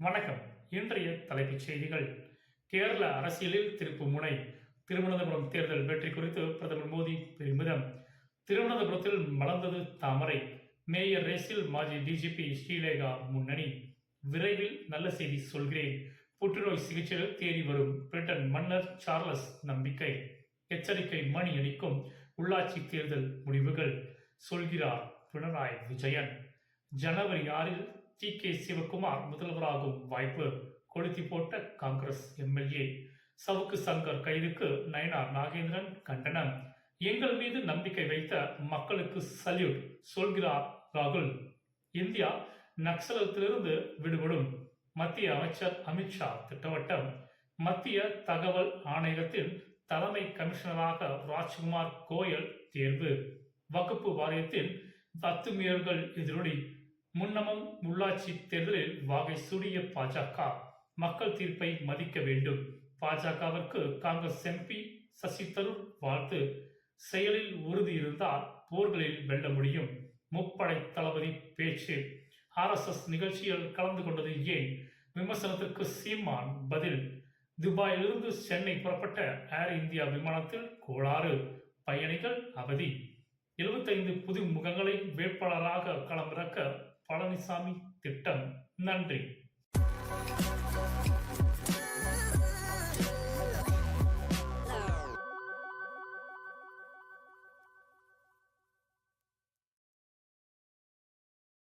வணக்கம். இன்றைய தலைப்புச் செய்திகள். கேரள அரசியலில் திருப்பு முனை. திருவனந்தபுரம் தேர்தல் வெற்றி குறித்து பிரதமர் மோடி பெருமிதம். திருவனந்தபுரத்தில் மலர்ந்தது தாமரை. மேயர் ரேஸில் மாஜி டிஜிபி ஸ்ரீலேகா முன்னணி. விரைவில் நல்ல செய்தி சொல்கிறேன். புற்றுநோய் சிகிச்சையில் தேடி வரும் பிரிட்டன் மன்னர் சார்லஸ் நம்பிக்கை. எச்சரிக்கை மணி அடிக்கும் உள்ளாட்சி தேர்தல் முடிவுகள் சொல்கிறார் பினராயி விஜயன். ஜனவரி 6 டி.கே. சிவகுமார் முதல்வராகும் வாய்ப்பு. கொளுத்தி போட்ட காங்கிரஸ் எம்எல்ஏ. சவுக்கு சங்கர் கைதுக்கு நயினார் நாகேந்திரன் கண்டனம். எங்கள் மீது நம்பிக்கை வைத்த மக்களுக்கு சல்யூட் சொல்கிறார் ராகுல். இந்தியா நக்சலத்திலிருந்து விடுபடும். மத்திய அமைச்சர் அமித்ஷா திட்டவட்டம். மத்திய தகவல் ஆணையத்தின் தலைமை கமிஷனராக ராஜ்குமார் கோயல் தேர்வு. வகுப்பு வாரியத்தின் அத்துமீறல்கள் எதிரொலி. முன்னமும் உள்ளாட்சி தேர்தலில் வாகை சூடிய பாஜக. மக்கள் தீர்ப்பை மதிக்க வேண்டும். பாஜகவிற்கு காங்கிரஸ் எம்பி சசி தரூர் வாழ்த்து. செயலில் உறுதி இருந்தால் போர்களில் வெல்ல முடியும். முப்படை தளபதி பேச்சு. RSS நிகழ்ச்சியில் கலந்து கொண்டது ஏன்? விமர்சனத்திற்கு சீமான் பதில். துபாயிலிருந்து சென்னை புறப்பட்ட ஏர் இந்தியா விமானத்தில் கோளாறு. பயணிகள் அவதி. 75 புது முகங்களை வேட்பாளராக களமிறக்க பழனிசாமி திட்டம். நன்றி.